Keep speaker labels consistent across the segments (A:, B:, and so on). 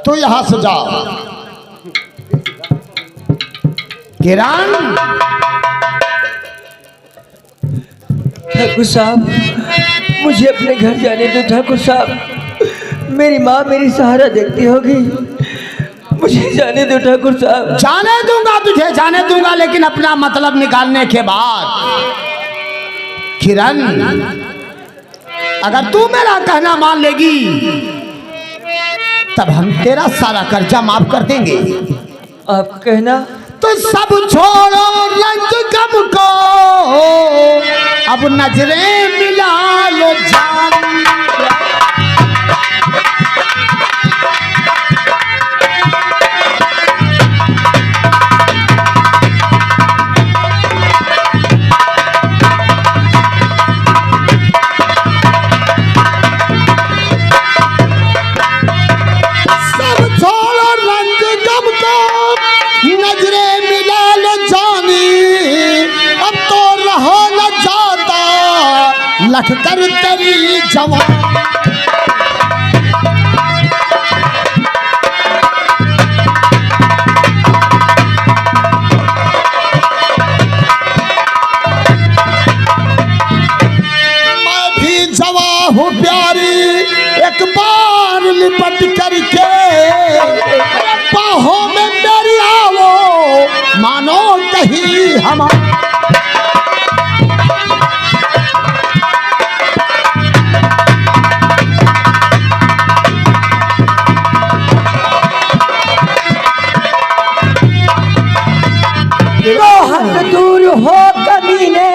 A: तू यहाँ से जा। किरण,
B: ठाकुर साहब मुझे अपने घर जाने दो। ठाकुर साहब मेरी माँ मेरी सहारा देखती होगी, मुझे जाने दो। ठाकुर साहब
A: जाने दूंगा, तुझे जाने दूंगा, लेकिन अपना मतलब निकालने के बाद। किरण, अगर तू मेरा कहना मान लेगी तब हम तेरा सारा कर्जा माफ कर देंगे।
B: आप कहना
A: तो सब छोड़ो रंज गम को, अब नजरें मिला लो जान। लख कर तेरी जवान, मैं भी जवां हूँ प्यारी, एक बार लिपट करके बाहों में मेरी आओ, मानो कहीं हमारा।
B: दूर हो कमीने,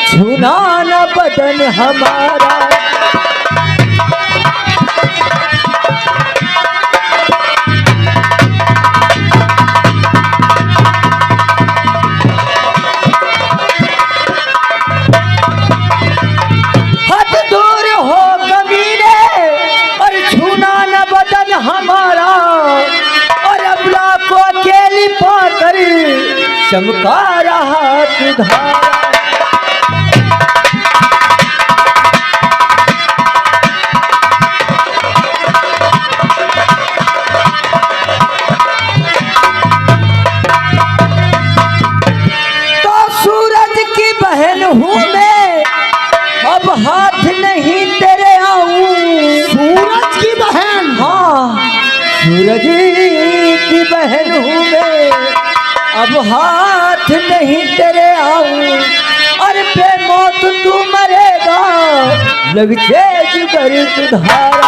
B: छूना न बदन हमारा। हाथ दूर हो कमीने और छूना न बदन हमारा, और अबला को अकेली पाकर चमका रहा तुधारा। तो सूरज की बहन हूँ मैं, अब हाथ नहीं तेरे आऊं।
A: सूरज की बहन?
B: हाँ, सूरज की बहन हूँ मैं, अब हाथ नहीं तेरे आऊं। और पे मौत तू मरेगा, लग जिगर तुधारा।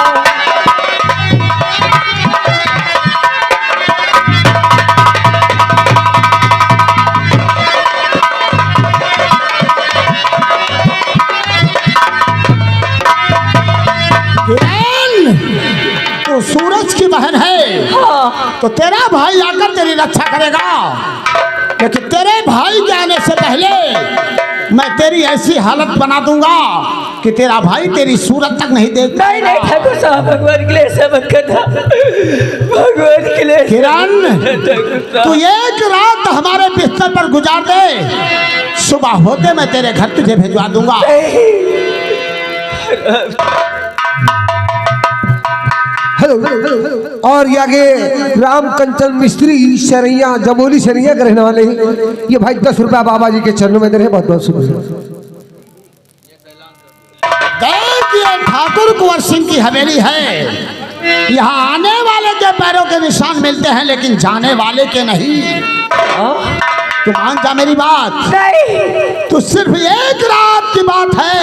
A: तो सूरज की बहन है,
B: हाँ।
A: तो तेरा भाई आकर तेरी रक्षा करेगा, लेकिन तेरे भाई के आने से पहले मैं तेरी ऐसी हालत बना दूंगा कि तेरा भाई तेरी सूरत तक नहीं देख।
B: नहीं नहीं ठाकुर साहब, भगवान के लिए ऐसा मत करना, भगवान के लिए।
A: किरण, तू एक रात हमारे बिस्तर पर गुजार दे, सुबह होते मैं तेरे घर तुझे भिजवा दूंगा।
C: हेलो, और ये आगे राम कंचन मिस्त्री शरैया जमोली शरैया के रहने वाले हैं। ये भाई 10 रुपया बाबा जी के चरणों में दे रहे हैं, बहुत बहुत शुक्रिया।
A: ये ठाकुर कुंवर सिंह की हवेली है, यहाँ आने वाले के पैरों के निशान मिलते हैं, लेकिन जाने वाले के नहीं। तू मान जा मेरी बात।
B: नहीं,
A: तो सिर्फ एक रात की बात है,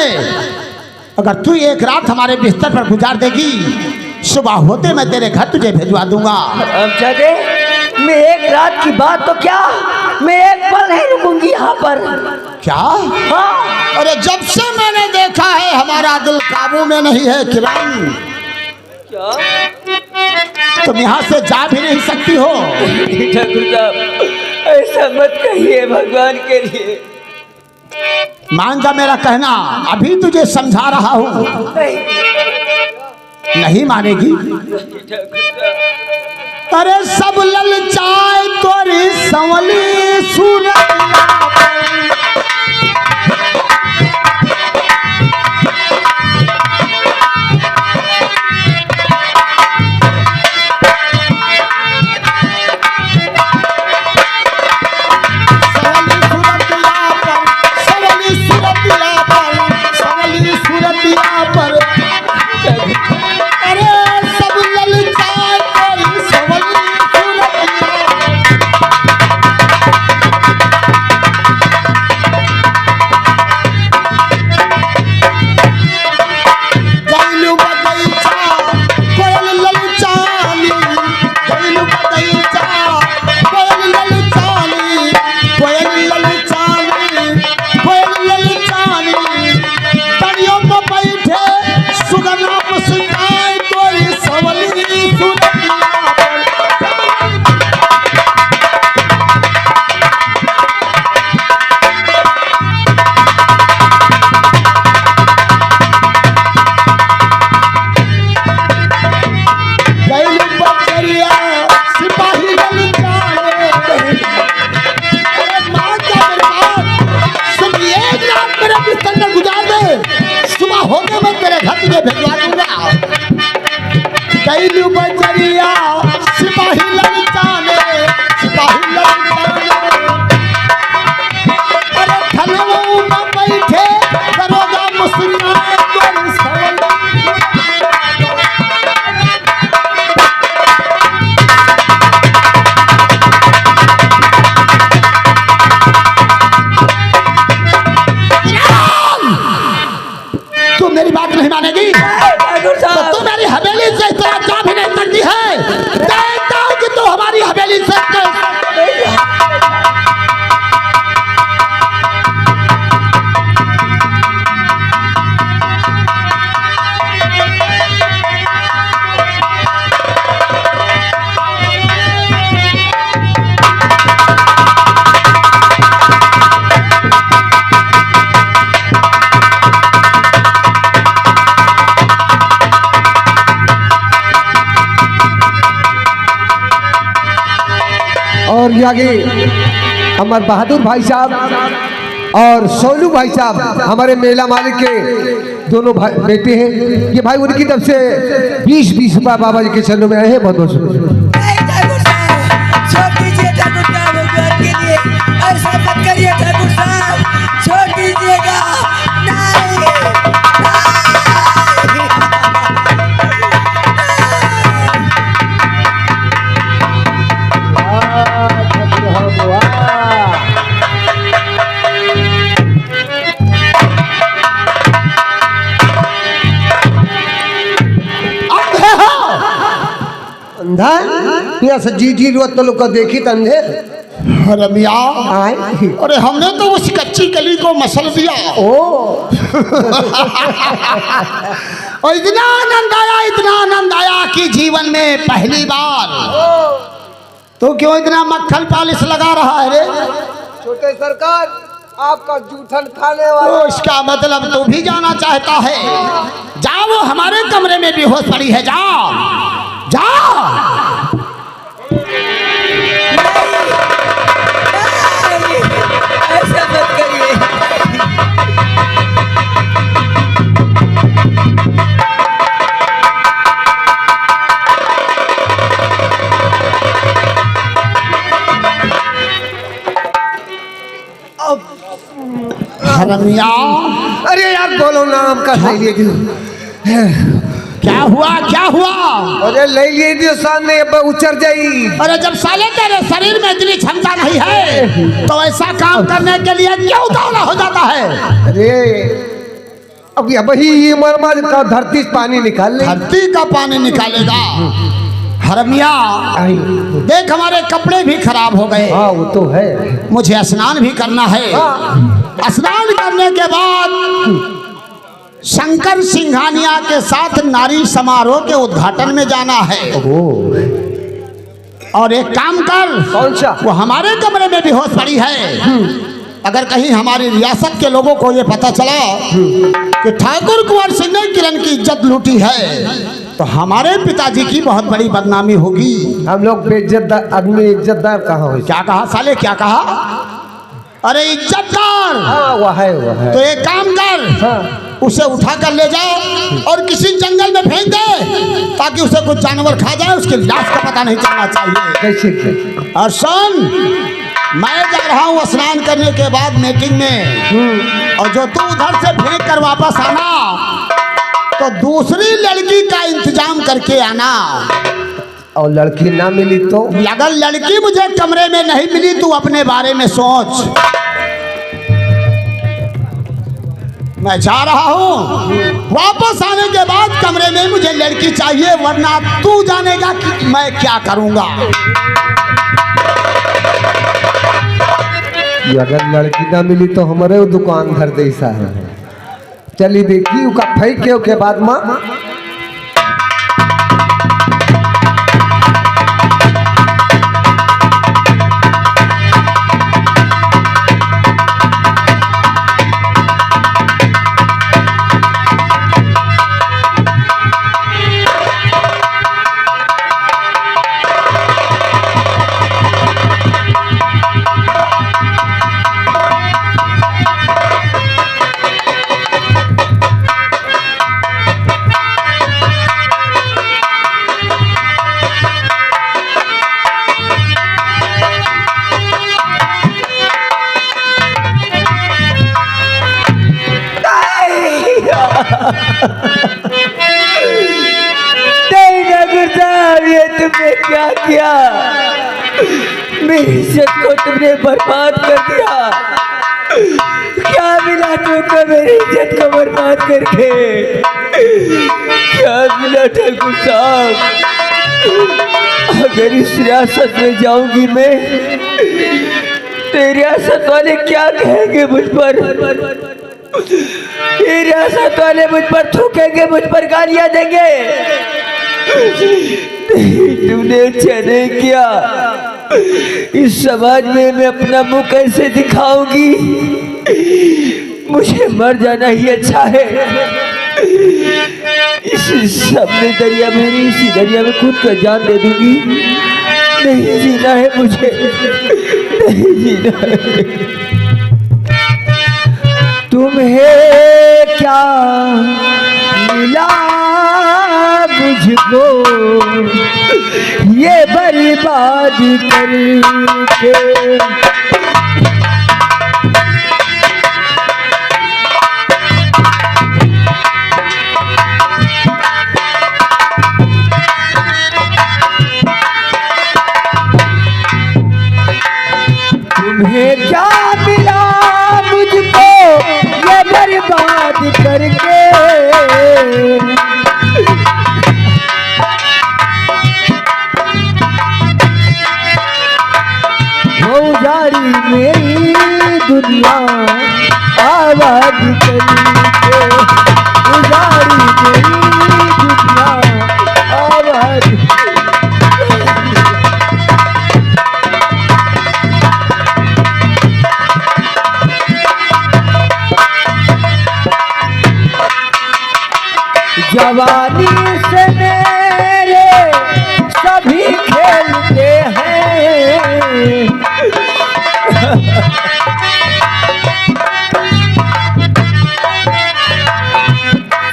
A: अगर तू एक रात हमारे बिस्तर पर गुजार देगी, सुबह होते मैं तेरे घर तुझे भिजवा दूंगा।
B: अब जादे, मैं एक रात की बात तो क्या, मैं एक पल नहीं रुकूंगी यहाँ पर।
A: क्या?
B: हाँ।
A: अरे जब से मैंने देखा है हमारा दिल काबू में नहीं है किरण।
B: क्या?
A: तुम यहाँ से जा भी नहीं सकती हो।
B: ठाकुर साहब ऐसा मत कहिए, भगवान के लिए।
A: मान जा मेरा कहना, अभी तुझे समझा रहा हूँ। नहीं मानेगी? अरे सब ललचाए तोरी संवली सूरत, कैलू बजरिया सिपाही लड़काने सिपाही लड़काने अरे खलवों में बैठे दरोगा मुस्लिम तू मेरी बात नहीं मानेगी तो तू मेरी हवेली से इतना क्या भी नहीं करती है। देखता हूं कि तू हमारी हवेली से
C: और ये आगे हमारे बहादुर भाई साहब और सोलू भाई साहब हमारे मेला मालिक के दोनों भाई बेटे हैं। ये भाई उनकी तरफ से 20-20 रुपया बाबा जी के चरणों में आए हैं। बहुत बहुत शुक्रिया।
B: ठाकुर साहब छोड़ दीजिए, ठाकुर साहब भगवान के लिए ऐसा मत करिए, ठाकुर साहब छोड़ दीजिएगा। नहीं, नहीं।
C: अंधा यहाँ से जी रोज तो लोग का देखी तो अंधे
A: रमिया
C: आए।
A: अरे हमने तो उस कच्ची कली को मसल दिया।
C: ओ
A: और इतना आनंद आया कि जीवन में पहली बार। तो क्यों इतना मक्खन पालिश लगा रहा है रे?
C: छोटे सरकार आपका जूठन खाने वाला।
A: तो इसका मतलब तू भी जाना चाहता है? जा, वो हमारे कमरे में बेहोश पड़ी है। जा जा।
B: ऐसा मत करिए।
A: रमिया
C: अरे यार बोलो नाम का सही लिए
A: क्या हुआ क्या हुआ?
C: अरे ले लिए दियो सामने उचर जाई।
A: अरे जब साले तेरे शरीर में इतनी क्षमता नहीं है तो ऐसा काम करने के लिए क्यों उतावला हो जाता है?
C: अरे अब वही ये मरमर का धरती से पानी निकाल ले।
A: धरती का पानी निकालेगा? हरमिया देख हमारे कपड़े भी खराब हो गए।
C: हाँ वो तो है।
A: मुझे स्नान भी करना है। स्नान करने के बाद शंकर सिंघानिया के साथ नारी समारोह के उद्घाटन में जाना है। और एक काम कर,
C: कौन सा?
A: वो हमारे कमरे में बेहोश पड़ी है। अगर कहीं हमारी रियासत के लोगों को ये पता चला कि ठाकुर कुंवर सिंह ने किरण की इज्जत लूटी है तो हमारे पिताजी की बहुत बड़ी बदनामी होगी।
C: हम लोग बेइज्जतदार आदमी इज्जतदार कहाँ हो?
A: क्या कहा साले, क्या कहा? अरे इज्जतदार।
C: हाँ वो है।
A: तो एक काम कर,
C: हाँ।
A: उसे उठा कर ले जाओ और किसी जंगल में फेंक दे ताकि उसे कुछ जानवर खा जाए, उसकी लाश का पता नहीं चलना चाहिए।
C: कैसे?
A: और सुन, मैं जा रहा हूँ स्नान करने के बाद मीटिंग में, और जो तू उधर से फेंक कर वापस आना तो दूसरी लड़की का इंतजाम करके आना।
C: और लड़की ना मिली तो?
A: अगर लड़की मुझे कमरे में नहीं मिली तू अपने बारे में सोच। मैं जा रहा हूँ, वापस आने के बाद कमरे में मुझे लड़की चाहिए, वरना तू जानेगा कि मैं क्या करूँगा।
C: अगर लड़की ना मिली तो हमारे दुकान घर जैसा है। चली देखी उका फेंक के बाद माँ
B: नहीं ठाकुर साहब, ये तुमने क्या किया? मेरी इज्जत को तुमने बर्बाद कर दिया। क्या मिला तुमको मेरी इज्जत को बर्बाद करके? क्या मिला ठाकुर साहब? अगर इस रियासत में जाऊंगी मैं, तो रियासत वाले क्या कहेंगे मुझ पर? ये रियासत वाले मुझ पर थूकेंगे, मुझ पर गालियां देंगे। तुमने अच्छा नहीं किया। इस समाज में मैं अपना मुंह कैसे दिखाऊंगी? मुझे मर जाना ही अच्छा है। इस सामने दरिया में, इसी दरिया में खुद का जान दे दूंगी। नहीं जीना है मुझे, नहीं जीना है। तुम्हें क्या मिला मुझको ये बर्बाद करके? तुम्हें क्या मिला मुझको ये बर्बाद करके? वो उजाड़ी मेरी दुनिया आबाद करके, उजाड़ी मेरी दुनिया आबाद। जवानी से मेरे सभी खेलते हैं।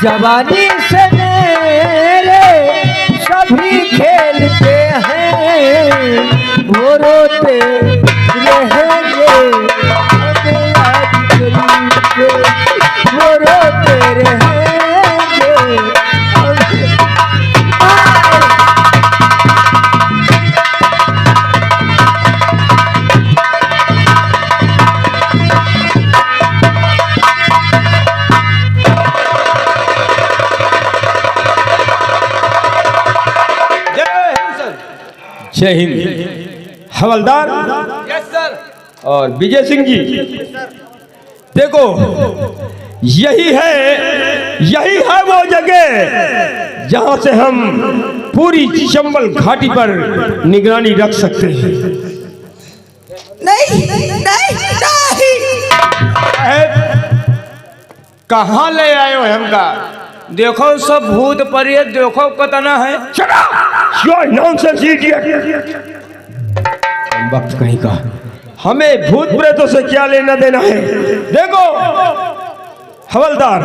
B: जवानी से मेरे सभी खेलते हैं। वो रोते रहेंगे हमें याद करके, वो रोते रहेंगे।
D: जय हिंद। हवलदार
B: यस सर।
D: और विजय सिंह जी, देखो यही है वो जगह जहां से हम पूरी चंबल घाटी पर निगरानी रख सकते हैं।
B: नहीं नहीं नहीं,
E: कहाँ ले आए हो हमका? देखो सब भूत परिये, देखो कतना है।
D: नॉनसेंस इडियट, वक्त कहीं का। हमें भूत प्रेतों से क्या लेना देना है? देखो हवलदार,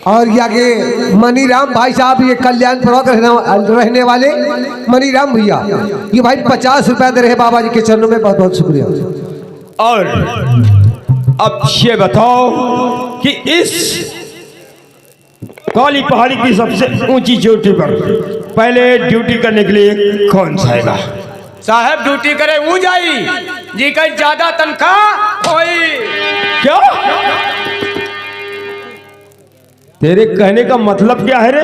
C: और ये आगे मनीराम भाई साहब, ये कल्याणपुर रहने वाले मनीराम भैया, ये भाई 50 रुपया दे रहे बाबा जी के चरणों में। बहुत बहुत शुक्रिया।
D: और अब ये बताओ कि इस काली पहाड़ी की सबसे ऊंची चोटी पर पहले ड्यूटी करने के लिए कौन जाएगा?
E: साहब ड्यूटी करे वो जाई जी का ज्यादा तनख्वाह होई।
D: क्या? तेरे कहने का मतलब क्या है रे?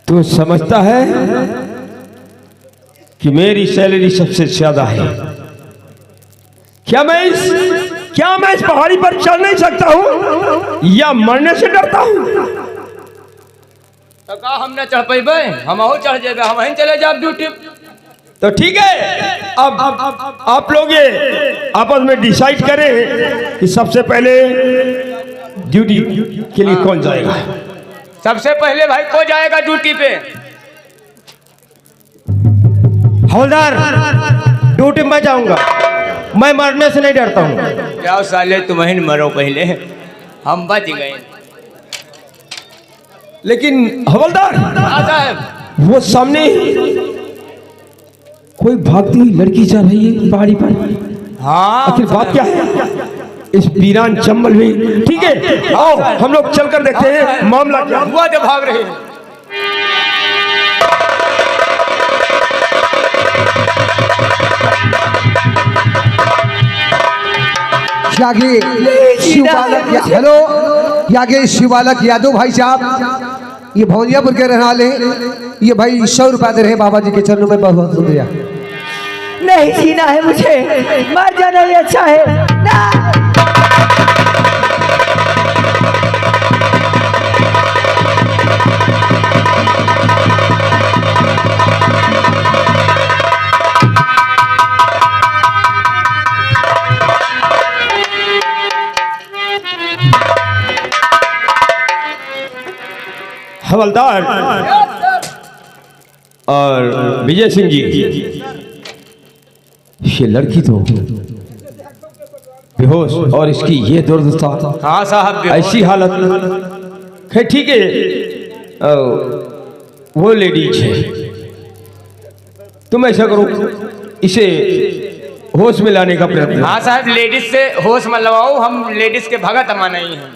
D: तू समझता है कि मेरी सैलरी सबसे ज्यादा है? क्या मैं इस पहाड़ी पर चल नहीं सकता हूं या मरने से डरता हूं?
E: तो का हम न चढ़ पेबे? हम चढ़ जेबे, हम वहीं चले जाब ड्यूटी।
D: तो ठीक है, अब आप लोग ये आपस में डिसाइड करें कि सबसे पहले ड्यूटी के लिए कौन जाएगा।
E: सबसे पहले भाई को जाएगा ड्यूटी पे?
D: हवलदार, ड्यूटी में जाऊंगा, मैं मरने से नहीं डरता हूँ।
E: जाओ साले, तुम ही मरो पहले, हम बच गए।
D: लेकिन हवलदार
E: साहब,
D: वो सामने कोई भागती हुई लड़की जा रही है पहाड़ी पर।
E: हाँ
D: आखिर बात क्या है? इस वीरान चंबल में। ठीक है, आओ हम लोग चलकर देखते हैं मामला क्या
E: हुआ तो भाग रहे हैं।
C: यागे शिवबालक हेलो यागे शिवबालक यादव भाई साहब, ये भौनियापुर के रहने वाले हैं। ये भाई 100 रुपया दे रहे हैं बाबा जी के चरणों में, बहुत बहुत शुक्रिया।
B: नहीं जीना है मुझे, मर जाना ही अच्छा है ना।
D: हवलदार और विजय सिंह जी, ये लड़की तो बेहोश और इसकी ये दुर्दशा।
E: हाँ साहब,
D: ऐसी हालत है। ठीक है, वो लेडीज है, तुम ऐसा करो, इसे होश में लाने का प्रयत्न।
E: हाँ साहब, लेडीज से होश में लवाओ, हम लेडीज के भगत अमा नहीं हैं।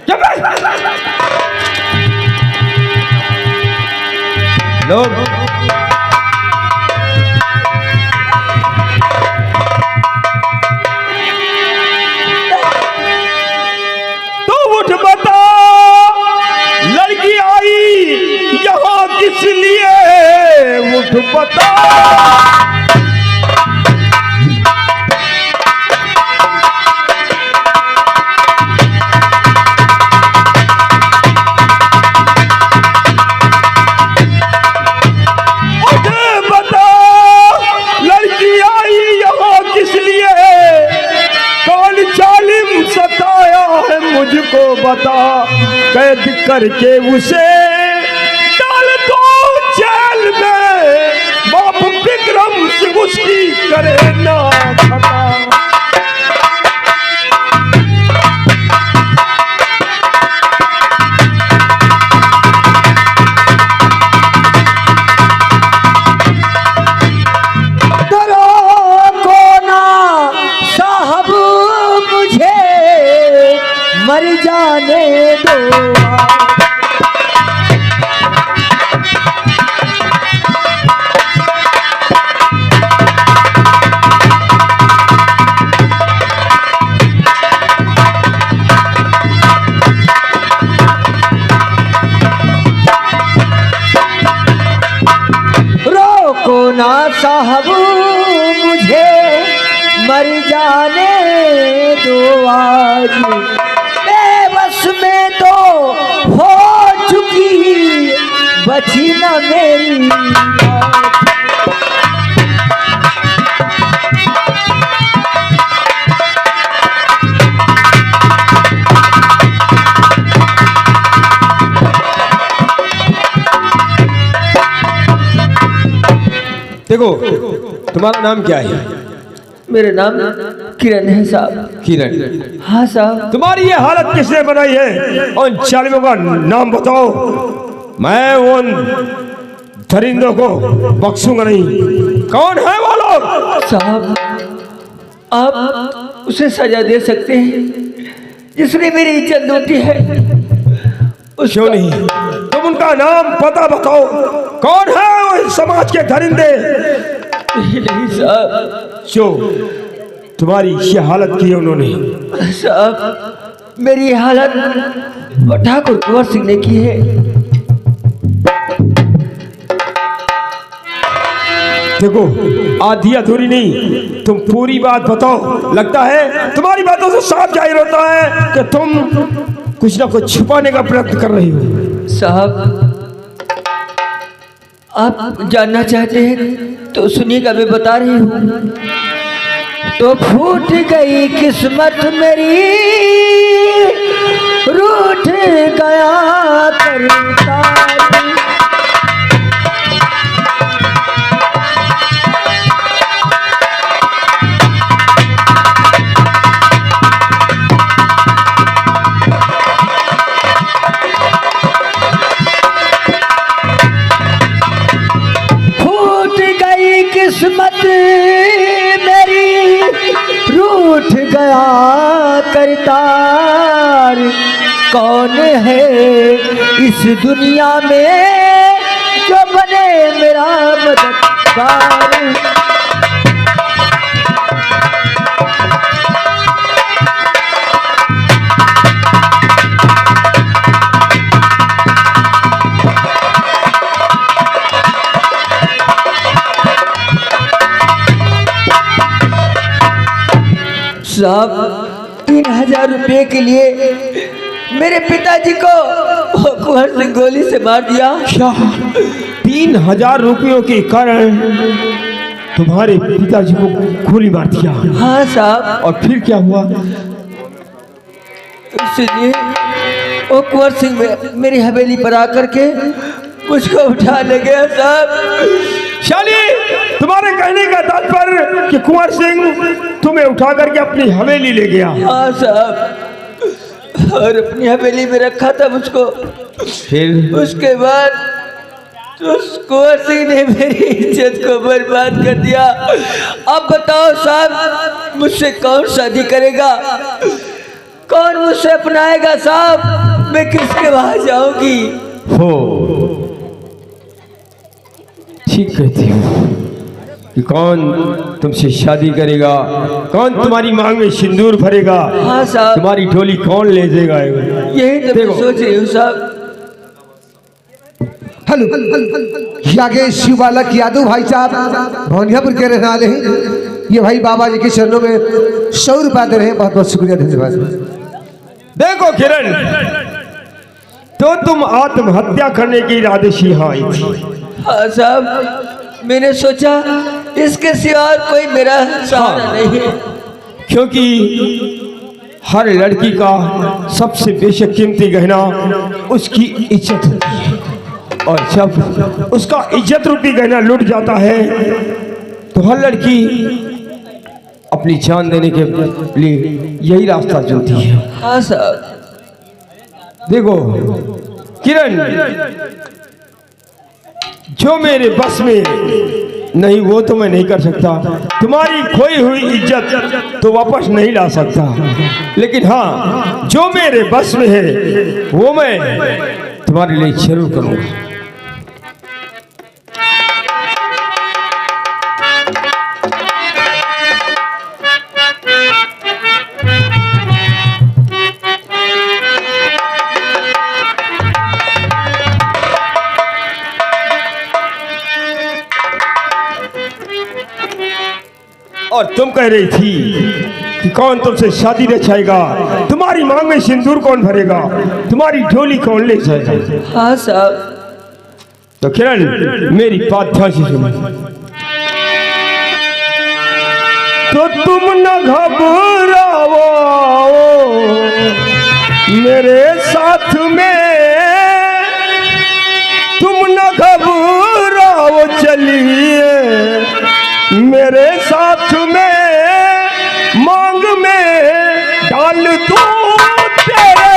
D: लोग तो उठ बता, लड़की आई यहाँ किस लिए, उठ बता। मुझको बता, कैद करके उसे डाल दो जेल में, बाप विक्रम से उसकी करे ना खता।
B: मर जाने दो। रोको ना साहब मुझे, मर जाने दो आज, बस में तो हो चुकी, बची न मेरी।
D: देखो, तुम्हारा नाम क्या है?
B: मेरा नाम किरण है साहब।
D: किरण?
B: हाँ साहब।
D: तुम्हारी ये हालत किसने बनाई है? उन चालियों का नाम बताओ, मैं उन दरिंदों को बख्शूंगा नहीं। कौन है वो लोग?
B: साहब, आप उसे सजा दे सकते हैं जिसने मेरी इज्जत लूटी है।
D: क्यों नहीं? तुम उनका नाम पता बताओ, कौन है वो समाज के दरिंदे?
B: नहीं साहब।
D: क्यों तुम्हारी ये हालत की है उन्होंने?
B: साहब, मेरी हालत ठाकुर कुंवर सिंह ने की है।
D: देखो, आधी अधूरी नहीं, तुम पूरी बात बताओ। लगता है तुम्हारी बातों से साफ जाहिर होता है कि तुम कुछ ना कुछ छुपाने का प्रयत्न कर रही हो।
B: साहब, आप जानना चाहते हैं तो सुनिएगा, मैं बता रही हूँ। तो फूट गई किस्मत मेरी, रूठ गया करता। किस्मत मेरी रूठ गया करतार कौन है इस दुनिया में जो बने मेरा मददगार। साहब 3000 रुपये के लिए मेरे पिताजी को कुंवर सिंह गोली से मार दिया।
D: क्या 3000 रुपयों के कारण तुम्हारे पिताजी को गोली मार दिया?
B: हाँ साहब।
D: और फिर क्या हुआ?
B: इसलिए वो कुंवर सिंह मेरी हवेली पर आकर के मुझको उठा ले गया साहब।
D: शाली, तुम्हारे कहने का तात्पर्य कि कुंवर सिंह तुम्हें उठा करके अपनी हवेली ले गया?
B: हाँ साहब, और अपनी हवेली में रखा था मुझको।
D: फिर
B: उसके बाद उस कुंवर सिंह ने मेरी इज्जत को बर्बाद कर दिया। अब बताओ साहब, मुझसे कौन शादी करेगा, कौन मुझसे अपनाएगा साहब? मैं किसके वहां जाऊंगी?
D: हो ठीक कहती हो कि कौन तुमसे शादी करेगा, कौन तुम्हारी मांग में सिंदूर भरेगा,
B: हाँ साहब।
D: तुम्हारी डोली कौन ले जाएगा?
B: यही तो मैं सोच रही हूँ साहब।
C: हेलो, ये आगे शिव बालक यादव भाई साहब भौनियापुर के रहने वाले हैं। ये भाई बाबा जी के चरणों में 100 रुपया दे रहे हैं। बहुत बहुत शुक्रिया, धन्यवाद।
D: देखो किरण, तो तुम आत्महत्या करने के इरादे से यहाँ आई थी।
B: हाँ साहब, मैंने सोचा इसके सिवा कोई मेरा सहारा नहीं है।
D: क्योंकि हर लड़की का सबसे बेशक कीमती गहना उसकी इज्जत होती है, और जब उसका इज्जत रूपी गहना लुट जाता है तो हर लड़की अपनी जान देने के लिए यही रास्ता चुनती है।
B: हाँ साहब।
D: देखो किरण, जो मेरे बस में नहीं वो तो मैं नहीं कर सकता। तुम्हारी खोई हुई इज्जत तो वापस नहीं ला सकता, लेकिन हाँ, जो मेरे बस में है वो मैं तुम्हारे लिए जरूर करूँगा। और तुम कह रही थी कि कौन तुमसे शादी रचाएगा, तुम्हारी मांग में सिंदूर कौन भरेगा, तुम्हारी डोली कौन ले जाएगा?
B: हाँ साहब।
D: तो किरण, मेरी बात ध्यान से सुनो। तो तुम न घबराओ मेरे साथ में, तुम न घबराओ, चलिए मेरे साथ में, मांग में डाल दूं तेरे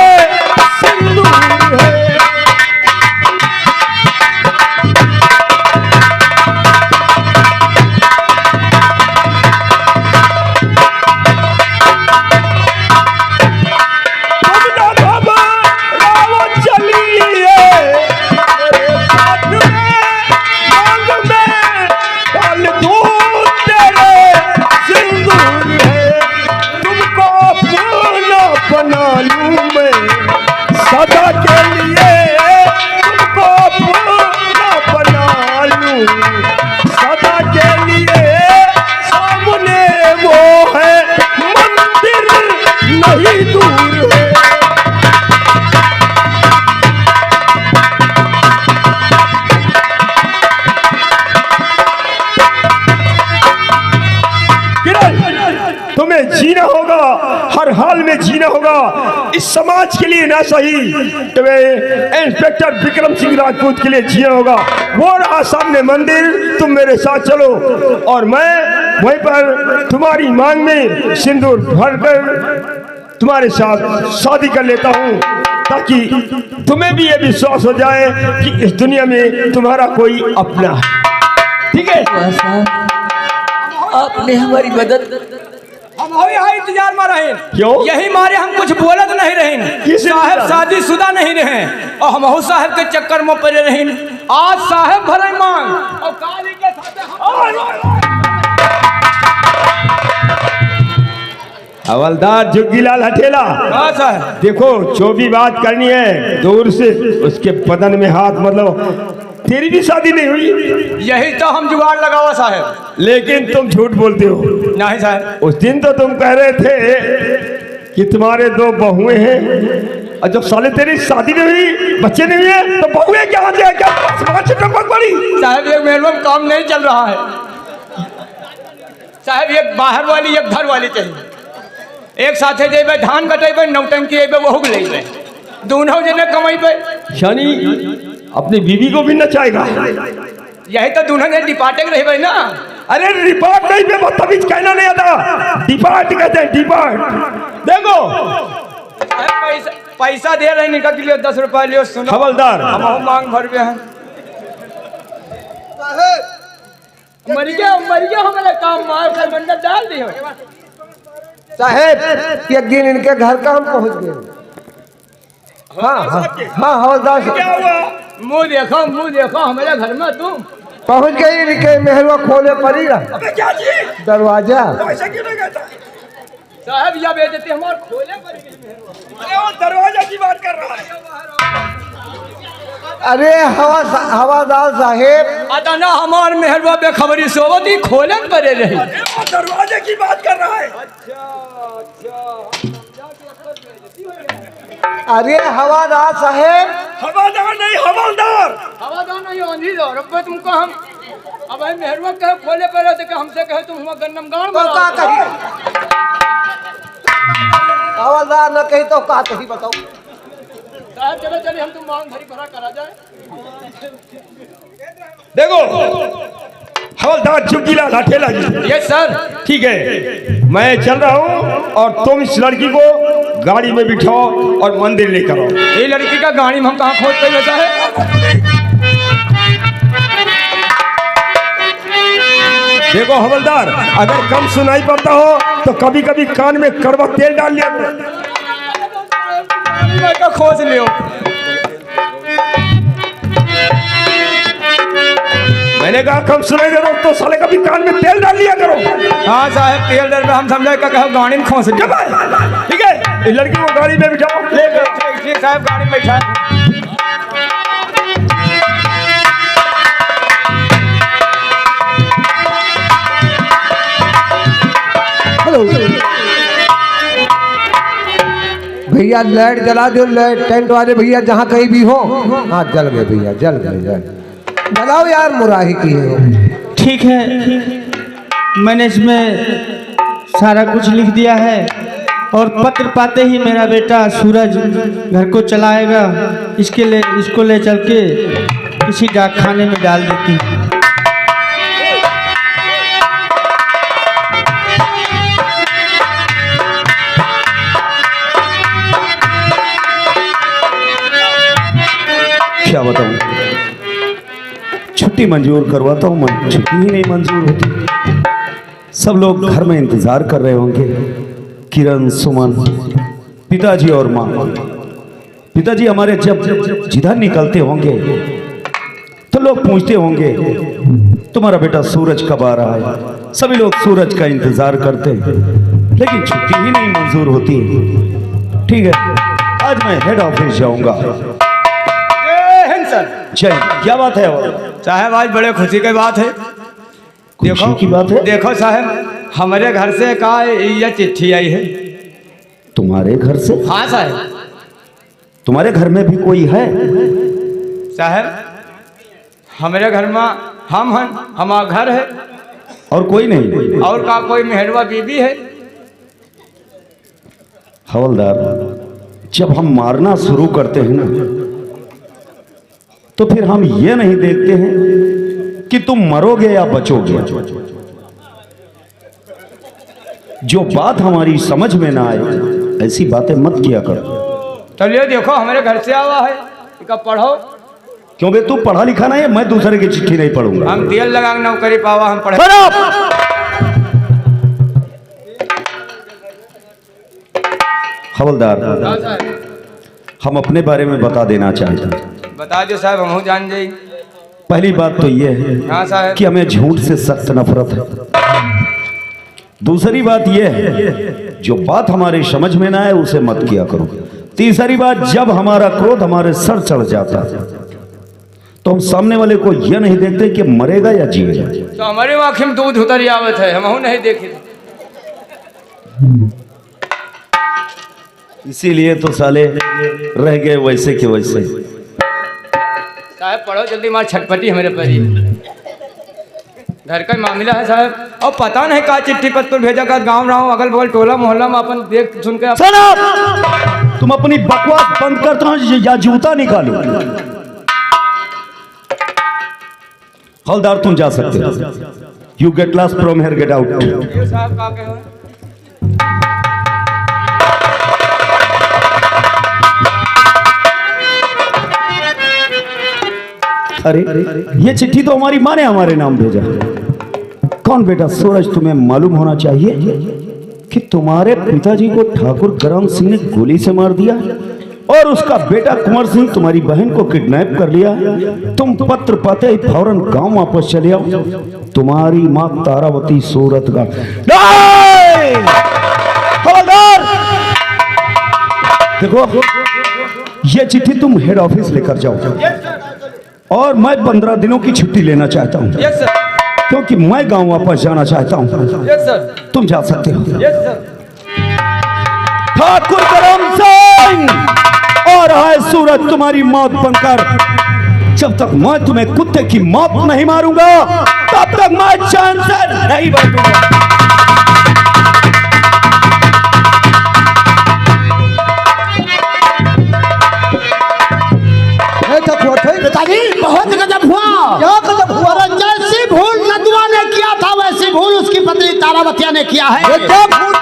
D: सिंदूर है। तुम्हें जीना होगा, हर हाल में जीना होगा। इस समाज के लिए ना सही, तुम्हें इंस्पेक्टर विक्रम सिंह राजपूत के लिए जीना होगा। वो रहा सामने मंदिर, तुम मेरे साथ चलो और मैं वहीं पर तुम्हारी मांग में सिंदूर भरकर तुम्हारे साथ शादी कर लेता हूँ, ताकि तुम्हें भी ये विश्वास हो जाए कि इस दुनिया में तुम्हारा कोई अपना है। ठीक है?
B: आपने हमारी मदद
E: हम यहाँ इंतजार में रहे।
D: क्यों?
E: यही मारे हम कुछ बोलत नहीं रहे।
D: किस
E: साहब
D: इंतजार?
E: शादीशुदा नहीं रहे और हम साहब के चक्कर में पड़े रहे। आज साहब भरे मांग और काली के
D: हवलदार जुग्गीलाल हठेला,
E: हाँ साहब।
D: देखो जो भी बात करनी है दूर से उसके बदन में हाथ, मतलब तेरी भी शादी नहीं हुई।
E: यही तो हम जुगाड़ लगावा साहब।
D: लेकिन तुम झूठ बोलते हो।
E: नहीं साहब।
D: उस दिन तो तुम कह रहे थे कि तुम्हारे 2 बहुएं हैं, और जब साले तेरी शादी नहीं हुई, बच्चे नहीं हुए, तो बहुएं क्या हो जाए? क्या पड़ी?
E: साहब एक महल में काम नहीं चल रहा है साहब। एक बाहर वाली एक घर वाली चाहिए। एक साथे जेबे धान कटेबे, नौटंकी एबे वहु लेबे, दोनों जने कमाइबे।
D: यानी अपनी बीवी को भी नचाएगा?
E: यही तो दोनों जने डिपार्टेंट रहबे ना।
D: अरे डिपार्ट नहीं, मैं बदतमीज कहना नहीं आता, डिपार्ट कहते हैं, डिपार्ट। देखो
E: पैसा दे रहे निका के लिए 10 रुपया लियो। सुनो
D: हवलदार,
E: हम मांग भरबे हैं। मर गया हमारा काम मार कर बंदा डाल दियो।
C: साहेब एक दिन इनके घर का हम पहुंच गए। हाँ हवलदार
D: क्या हुआ?
E: मुंह देखो हमारे घर में तुम
C: पहुंच गई। इनके महलवा खोले पड़ी रहा
D: अबे क्या चीज?
C: दरवाजा।
D: तो ऐसा क्यों नहीं कहता?
E: साहब या बेइज्जती हमारे खोले पर।
D: अरे वो दरवाजा की बात कर रहा है।
C: अरे हवादार साहेब,
E: आता ना हमार मेहरबा बेखबरी सोवती खोलन पड़े रही।
D: अरे वो दरवाजे की बात कर रहा है।
C: अरे हवादार साहेब,
D: हवादार नहीं, हवलदार।
E: हवादार नहीं आंधी दो रब्बे तुमको हम। अब भाई मेहरबा कहे खोले पर रहते कि हमसे कहे तुम हुआ गन्नम गांव
C: तो का कही? हवादार न कही तो का कही बताओ।
E: साहब चलो चलिए हम तुम मांग भरी भरा करा जाए।
D: देखो हवलदार जुग्गीलाल हठेला जी।
E: Yes sir.
D: ठीक है, मैं चल रहा हूँ और तुम इस लड़की को गाड़ी में बिठाओ और मंदिर लेकर आओ।
E: ये लड़की का गाड़ी में हम कहाँ खोज कर लेता है?
D: देखो हवलदार, अगर कम सुनाई पड़ता हो तो कभी कभी कान में कड़वा तेल डाल लिया
E: का खोज लियो।
D: मैंने कहा कम सुनाई दे रहा तो साले कभी कान में तेल डाल लिया करो।
E: हाँ साहब तेल डर में हम समझे का कहो गाड़ी में खोज लियो।
D: ठीक है, इस लड़की को गाड़ी में बिठाओ।
E: ठीक साहब गाड़ी में बैठा।
C: हेलो भैया, लाइट जला दो। लाइट टेंट वाले भैया जहाँ कहीं भी हो। हाँ जल गए भैया, जल गए। जलाओ यार, मुराही की है।
F: ठीक है, मैंने इसमें सारा कुछ लिख दिया है और पत्र पाते ही मेरा बेटा सूरज घर को चलाएगा। इसको ले चल के किसी डाकखाने में डाल देती हूँ।
G: क्या बताऊं, छुट्टी मंजूर करवाता हूँ, छुट्टी ही नहीं मंजूर होती। सब लोग घर में इंतजार कर रहे होंगे। किरण, सुमन, पिताजी और माँ। पिताजी हमारे जब जिधर निकलते होंगे तो लोग पूछते होंगे तुम्हारा बेटा सूरज कब आ रहा है। सभी लोग सूरज का इंतजार करते हैं, लेकिन छुट्टी ही नहीं मंजूर होती। ठीक है, आज मैं हेड ऑफिस जाऊंगा। जय, क्या बात है?
E: साहब आज बड़े खुशी की बात है।
G: खुशी की बात है?
E: देखो साहब हमारे घर से का यह चिट्ठी आई है।
G: तुम्हारे घर से?
E: हाँ साहब।
G: तुम्हारे घर में भी कोई है?
E: साहब हमारे घर में हम हैं, हमारा घर है
G: और कोई नहीं?
E: और का कोई मेहरबा बीबी है।
G: हवलदार, जब हम मारना शुरू करते हैं ना तो फिर हम ये नहीं देखते हैं कि तुम मरोगे या बचोगे। जो बात हमारी समझ में ना आए ऐसी बातें मत किया करो।
E: चलिए देखो हमारे घर से आवा है, इसका पढ़ो।
G: क्यों बे, तू पढ़ा लिखा नहीं है? मैं दूसरे की चिट्ठी नहीं पढ़ूंगा।
E: हम तेल लगा नौकरी पावा, हम पढ़े।
G: हवलदार,
E: हाँ साहब,
G: हम अपने बारे में बता देना चाहते हैं।
E: बता दो साहब, हम जान जाई।
G: पहली बात तो यह है
E: हाँ साहब।
G: कि हमें झूठ से सख्त नफरत है। दूसरी बात यह है, जो बात हमारे समझ में ना आए उसे मत किया करो। तीसरी बात, जब हमारा क्रोध हमारे सर चढ़ जाता है तो हम सामने वाले को यह नहीं देखते कि मरेगा या जिएगा।
E: तो हमारे आँख में दूध उतर आवत है, हम नहीं देखे।
G: इसीलिए तो साले रह गए वैसे के वैसे।
E: साहब पढ़ो जल्दी, मार छटपटी है मेरे पर ही। घर का मामला है साहब, और पता नहीं का चिट्ठी पत्र भेजा कर गाँव राव अगल बगल टोला मोहल्ला में अपन देख सुन के।
G: तुम अपनी बकवास बंद करता हूं या जूता निकालो। हवलदार, तुम जा सकते हो। You get lost from here, get out.
E: ये साहब का कहो।
G: अरे ये चिट्ठी तो हमारी माँ ने हमारे नाम भेजा। कौन बेटा? सूरज, तुम्हें मालूम होना चाहिए कि तुम्हारे पिताजी को ठाकुर करम सिंह ने गोली से मार दिया और उसका बेटा कुंवर सिंह तुम्हारी बहन को किडनैप कर लिया। तुम पत्र पाते ही फौरन गांव वापस चले आओ। तुम्हारी माँ तारावती सूरतगढ़। देखो, ये चिट्ठी तुम हेड ऑफिस लेकर जाओ और मैं 15 दिनों की छुट्टी लेना चाहता हूँ,
E: यस सर,
G: क्योंकि मैं गांव वापस जाना चाहता हूँ।
E: यस सर,
G: तुम जा सकते हो।
E: Yes sir.
G: ठाकुर करम सिंह और है सूरज तुम्हारी मौत बनकर। जब तक मैं तुम्हें कुत्ते की मौत नहीं मारूंगा तब तक मैं चैन से नहीं बैठूंगा।
A: पिताजी, बहुत गजब हुआ।
C: क्या गजब हुआ?
A: और जैसी भूल नदवा ने किया था वैसी भूल उसकी पत्नी तारावतिया ने किया है।
C: ये क्या भूल